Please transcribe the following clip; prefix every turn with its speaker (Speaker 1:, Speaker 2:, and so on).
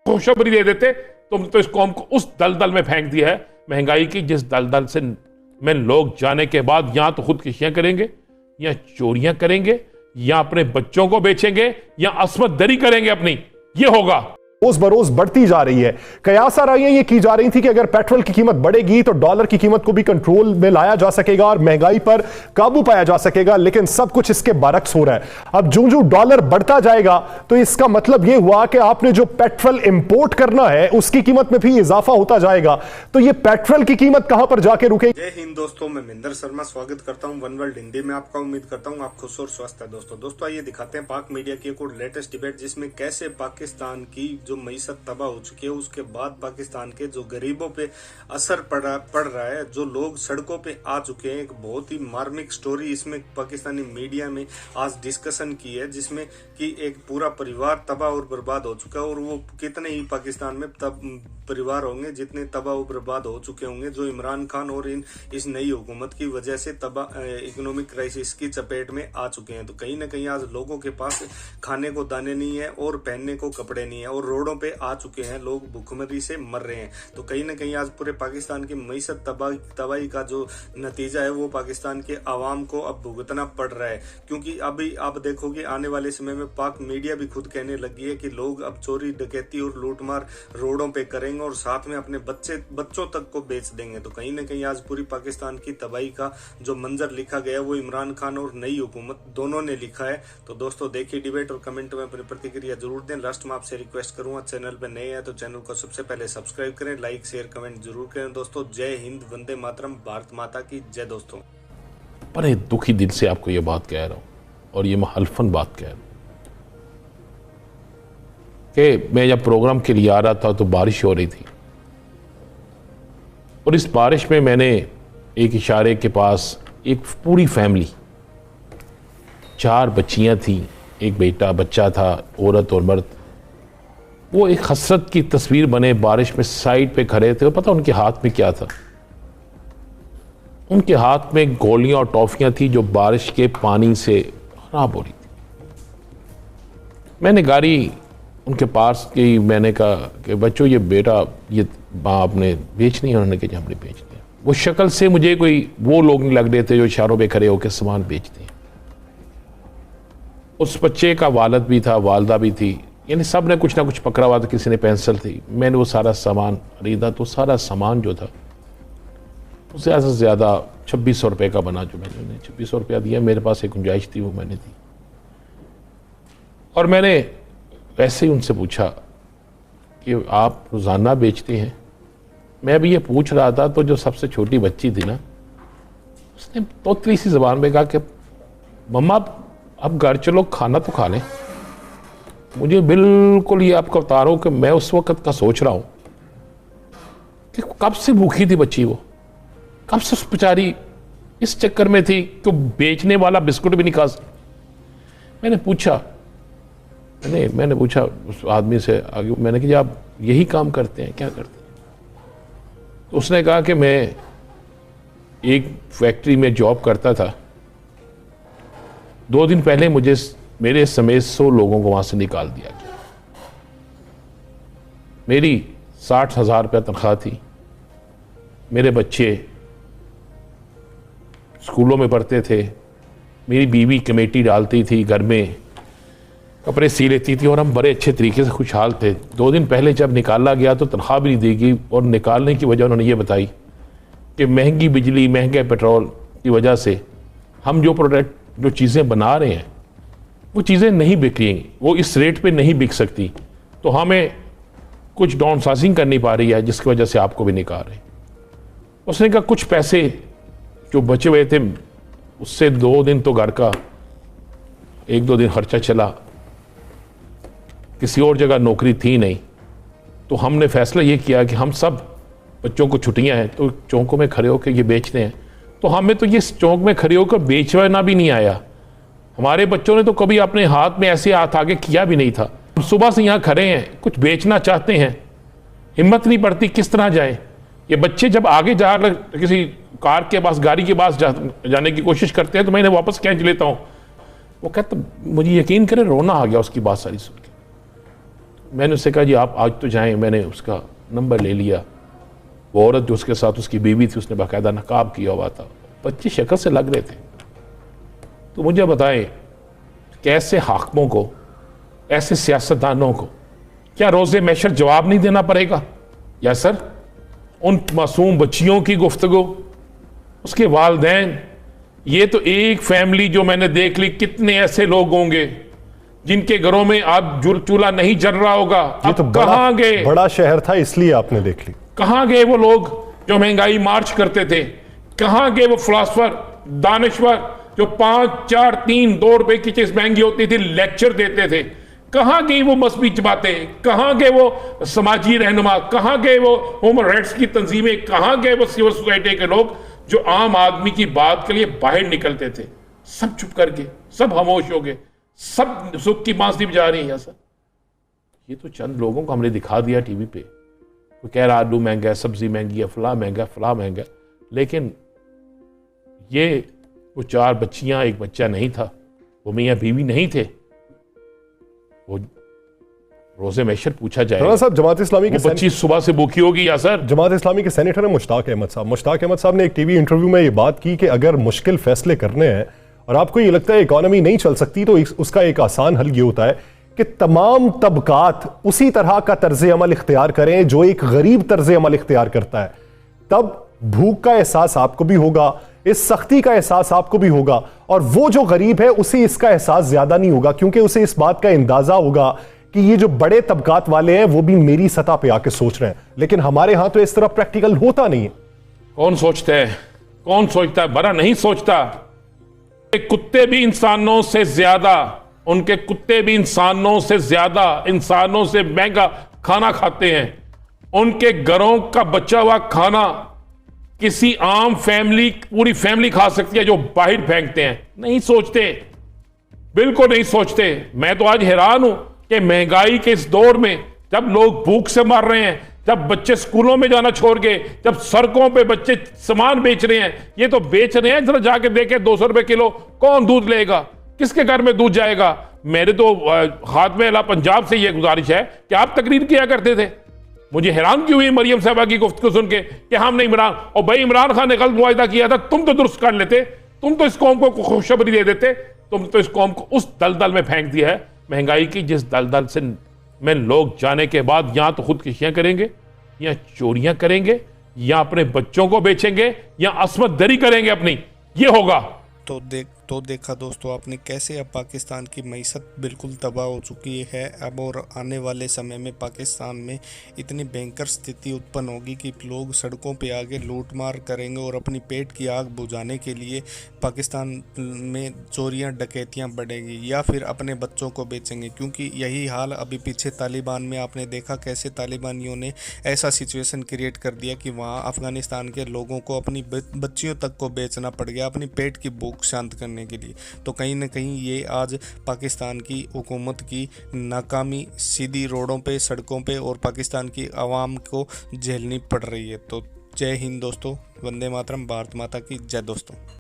Speaker 1: खुशखबरी दे देते, तुम तो इस कौम को उस दलदल में फेंक दिया है महंगाई की, जिस दलदल से में लोग जाने के बाद या तो खुदकुशियां करेंगे, या चोरियां करेंगे, या अपने बच्चों को बेचेंगे, या असमत दरी करेंगे अपनी। ये होगा।
Speaker 2: रोज बरोज बढ़ती जा रही है। कयास आराइयां ये की जा रही थी कि अगर पेट्रोल की कीमत बढ़ेगी तो डॉलर की कीमत को भी कंट्रोल में लाया जा सकेगा और महंगाई पर काबू पाया जा सकेगा, लेकिन सब कुछ इसके बरक्स हो रहा है। अब जो डॉलर बढ़ता जाएगा तो इसका मतलब यह हुआ कि आपने जो पेट्रोल इंपोर्ट करना है उसकी कीमत में भी इजाफा होता जाएगा। तो ये पेट्रोल की कीमत कहां पर जाके रुकेगी?
Speaker 3: जय हिंद दोस्तों, मैं महेंद्र शर्मा स्वागत करता हूं वन वर्ल्ड हिंदी में आपका। उम्मीद करता हूं आप खुश और स्वस्थ है। दोस्तों आइए दिखाते हैं पाक मीडिया की एक और लेटेस्ट डिबेट, जिसमें कैसे पाकिस्तान की जो मईशत तबाह हो चुकी है, उसके बाद पाकिस्तान के जो गरीबों पे असर पड़ रहा है, जो लोग सड़कों पे आ चुके हैं। एक बहुत ही मार्मिक स्टोरी इसमें पाकिस्तानी मीडिया में आज डिस्कशन की है, जिसमें कि एक पूरा परिवार तबाह और बर्बाद हो चुका है। और वो कितने ही पाकिस्तान में परिवार होंगे जितने तबाह और बर्बाद हो चुके होंगे, जो इमरान खान और इस नई हुकूमत की वजह से इकोनॉमिक क्राइसिस की चपेट में आ चुके हैं। तो कहीं ना कहीं आज लोगों के पास खाने को दाने नहीं है और पहनने को कपड़े नहीं है, और रोडों पे आ चुके हैं लोग, भूखमरी से मर रहे हैं। तो कहीं ना कहीं आज पूरे पाकिस्तान की मईशत तबाही का जो नतीजा है वो पाकिस्तान के आवाम को अब भुगतना पड़ रहा है। क्योंकि अभी आप देखोगे आने वाले समय में पाक मीडिया भी खुद कहने लगी है कि लोग अब चोरी डकैती और लूटमार रोडों पे करेंगे और साथ में अपने बच्चों तक को बेच देंगे। तो कहीं ना कहीं आज पूरी पाकिस्तान की तबाही का जो मंजर लिखा गया वो इमरान खान और नई हुकूमत दोनों ने लिखा है। तो दोस्तों देखिए डिबेट और कमेंट में अपनी प्रतिक्रिया जरूर दें। लास्ट में आपसे रिक्वेस्ट करूंगा, चैनल पे नए हैं तो चैनल को सबसे पहले सब्सक्राइब करें, लाइक शेयर कमेंट जरूर करें। दोस्तों जय हिंद, वंदे मातरम, भारत माता की जय। दोस्तों
Speaker 1: बड़े दुखी दिल से आपको ये बात कह रहा हूं, और ये मैं हल्फन बात कह रहा हूं कि मैं जब प्रोग्राम के लिए आ रहा था तो बारिश हो रही थी, और इस बारिश में मैंने एक इशारे के पास एक पूरी फैमिली, 4 बच्चियां थी, एक बच्चा था, औरत और मर्द, वो एक हसरत की तस्वीर बने बारिश में साइड पे खड़े थे। और पता उनके हाथ में क्या था? उनके हाथ में गोलियां और टॉफियां थी जो बारिश के पानी से खराब हो रही थी। मैंने गाड़ी उनके पास की, मैंने कहा कि बच्चों ये बेटा ये आपने बेचनी है? उन्होंने कहा हमने बेच दिया। वो शक्ल से मुझे कोई वो लोग नहीं लग रहे थे जो इशारों पे खड़े होकर सामान बेचते हैं। उस बच्चे का वालिद भी था, वालदा भी थी, यानी सब ने कुछ ना कुछ पकड़ा हुआ था। किसी ने पेंसिल थी। मैंने वो सारा सामान खरीदा, तो सारा सामान जो था उससे ज़्यादा से ज़्यादा 2600 रुपये का बना। जो मैंने 2600 रुपया दिया, मेरे पास एक गुंजाइश थी वो मैंने दी। और मैंने वैसे ही उनसे पूछा कि आप रोज़ाना बेचते हैं? मैं भी ये पूछ रहा था तो जो सबसे छोटी बच्ची थी ना, उसने तोतली सी ज़बान में कहा कि मम्मा अब घर चलो, खाना तो खा लें। मुझे बिल्कुल ये आपको बता रहा हूँ कि मैं उस वक़्त का सोच रहा हूँ कि कब से भूखी थी बच्ची, वो कब से उस बेचारी इस चक्कर में थी कि बेचने वाला बिस्कुट भी नहीं खा सकता। मैंने पूछा उस आदमी से आगे, मैंने कहा आप यही काम करते हैं, क्या करते हैं? तो उसने कहा कि मैं एक फैक्ट्री में जॉब करता था। 2 दिन पहले मेरे समेत 100 लोगों को वहां से निकाल दिया गया। मेरी 60,000 रुपया तनख्वाह थी। मेरे बच्चे स्कूलों में पढ़ते थे। मेरी बीवी कमेटी डालती थी, घर में कपड़े सी लेती थी, और हम बड़े अच्छे तरीके से खुशहाल थे। 2 दिन पहले जब निकाला गया तो तनख्वाह भी नहीं दी गई, और निकालने की वजह उन्होंने ये बताई कि महंगी बिजली, महंगे पेट्रोल की वजह से हम जो चीज़ें बना रहे हैं वो चीज़ें नहीं बिक रही, वो इस रेट पे नहीं बिक सकती, तो हमें कुछ डाउन साइजिंग करनी पा रही है, जिसकी वजह से आपको भी निकाल रहे हैं। उसने कहा कुछ पैसे जो बचे हुए थे उससे 2 दिन तो घर का 1-2 दिन खर्चा चला, किसी और जगह नौकरी थी नहीं। तो हमने फैसला ये किया कि हम सब बच्चों को छुट्टियां हैं तो चौकों में खड़े होकर ये बेचते हैं। तो हमें तो ये चौक में खड़े होकर बेचना भी नहीं आया। हमारे बच्चों ने तो कभी अपने हाथ में ऐसे हाथ आगे किया भी नहीं था। सुबह से यहाँ खड़े हैं, कुछ बेचना चाहते हैं, हिम्मत नहीं पड़ती किस तरह जाए। ये बच्चे जब आगे जा किसी कार के पास, गाड़ी के पास जाने की कोशिश करते हैं तो मैं इन्हें वापस खींच लेता हूँ। वो कहता मुझे यकीन करे रोना आ गया उसकी बात सारी सुन के। मैंने उससे कहा जी आप आज तो जाएं, मैंने उसका नंबर ले लिया। वो औरत जो उसके साथ उसकी बीवी थी उसने बाकायदा नकाब किया हुआ था, बच्चे शक्ल से लग रहे थे। तो मुझे बताएं कैसे हाकिमों को, ऐसे सियासतदानों को क्या रोज़े मैशर जवाब नहीं देना पड़ेगा? या सर उन मासूम बच्चियों की गुफ्तगू, उसके वालदैन, ये तो एक फैमिली जो मैंने देख ली, कितने ऐसे लोग होंगे जिनके घरों में अब चूल्हा नहीं जल रहा होगा।
Speaker 2: ये
Speaker 1: अब
Speaker 2: तो
Speaker 1: कहां गए?
Speaker 2: बड़ा शहर था इसलिए आपने देख ली।
Speaker 1: कहां गए वो लोग जो महंगाई मार्च करते थे? कहां गए वो फिलासफर, दानिश्वर जो 5, 4, 3, 2 रुपए की चीज महंगी होती थी लेक्चर देते थे? कहां गई वो मजहबी जमातें? कहां गए वो समाजी रहनुमा? कहां गए वो ह्यूमन राइट्स की तंजीमें? कहां गए वो सिविल सोसाइटी के लोग जो आम आदमी की बात के लिए बाहर निकलते थे? सब चुप करके, सब खामोश हो गए, सब सुख की बांसुरी बजा रही है। सर ये तो चंद लोगों को हमने दिखा दिया टीवी पे, कोई कह रहा आलू महंगा है, सब्जी महंगी है, फला महंगा, फला महंगा, लेकिन ये वो 4 बच्चियां, एक बच्चा नहीं था, वो मियाँ बीवी नहीं थे, वो रोजे मैशर पूछा जाए
Speaker 2: साहब जमात इस्लामी के
Speaker 1: बच्ची सुबह से भूखी होगी या सर?
Speaker 2: जमात इस्लामी के सेनेटर है मुश्ताक अहमद साहब। मुश्ताक अहमद साहब ने एक टीवी इंटरव्यू में ये बात की कि अगर मुश्किल फैसले करने हैं और आपको ये लगता है इकोनॉमी नहीं चल सकती, तो उसका एक आसान हल ये होता है कि तमाम तबकात उसी तरह का तर्ज अमल इख्तियार करें जो एक गरीब तर्ज अमल इख्तियार करता है। तब भूख का एहसास आपको भी होगा, इस सख्ती का एहसास आपको भी होगा, और वो जो गरीब है उसे इसका एहसास ज्यादा नहीं होगा, क्योंकि उसे इस बात का अंदाजा होगा कि ये जो बड़े तबकात वाले हैं वो भी मेरी सतह पे आके सोच रहे हैं। लेकिन हमारे यहां तो इस तरह प्रैक्टिकल होता नहीं है।
Speaker 1: कौन सोचता है? कौन सोचता है? बड़ा नहीं सोचता। कुत्ते भी इंसानों से ज्यादा, उनके कुत्ते भी इंसानों से ज्यादा, इंसानों से महंगा खाना खाते हैं। उनके घरों का बचा हुआ खाना किसी आम फैमिली, पूरी फैमिली खा सकती है, जो बाहर फेंकते हैं। नहीं सोचते, बिल्कुल नहीं सोचते। मैं तो आज हैरान हूं कि महंगाई के इस दौर में, जब लोग भूख से मर रहे हैं, जब बच्चे स्कूलों में जाना छोड़ गए, जब सड़कों पे बच्चे सामान बेच रहे हैं, ये तो बेच रहे हैं, जरा जाके देखें 200 रुपए किलो, कौन दूध लेगा? किसके घर में दूध जाएगा? मेरे तो खादिम आला पंजाब से ये गुजारिश है कि आप तकरीर किया करते थे। मुझे हैरान क्यों हुई मरियम साहबा की गुफ्तगू सुन के कि हमने इमरान, और भाई इमरान खान ने गलत मुआहिदा किया था, तुम तो दुरुस्त कर लेते, तुम तो इस कौम को खुशखबरी दे देते, तुम तो इस कौम को उस दलदल में फेंक दिया है महंगाई की, जिस दलदल से में लोग जाने के बाद या तो खुदकुशियां करेंगे, या चोरियां करेंगे, या अपने बच्चों को बेचेंगे, या असमत दरी करेंगे अपनी। ये होगा।
Speaker 4: तो देखा दोस्तों आपने कैसे अब पाकिस्तान की मईशत बिल्कुल तबाह हो चुकी है। अब और आने वाले समय में पाकिस्तान में इतनी भयंकर स्थिति उत्पन्न होगी कि लोग सड़कों पे आगे लूटमार करेंगे और अपनी पेट की आग बुझाने के लिए पाकिस्तान में चोरियां डकैतियां बढ़ेंगी, या फिर अपने बच्चों को बेचेंगे। क्योंकि यही हाल अभी पीछे तालिबान में आपने देखा कैसे तालिबानियों ने ऐसा सिचुएशन क्रिएट कर दिया कि वहाँ अफगानिस्तान के लोगों को अपनी बच्चियों तक को बेचना पड़ गया अपनी पेट की भूख शांत करने के लिए। तो कहीं ना कहीं ये आज पाकिस्तान की हुकूमत की नाकामी सीधी रोडों पे, सड़कों पे और पाकिस्तान की आवाम को झेलनी पड़ रही है। तो जय हिंद दोस्तों, वंदे मातरम, भारत माता की जय दोस्तों।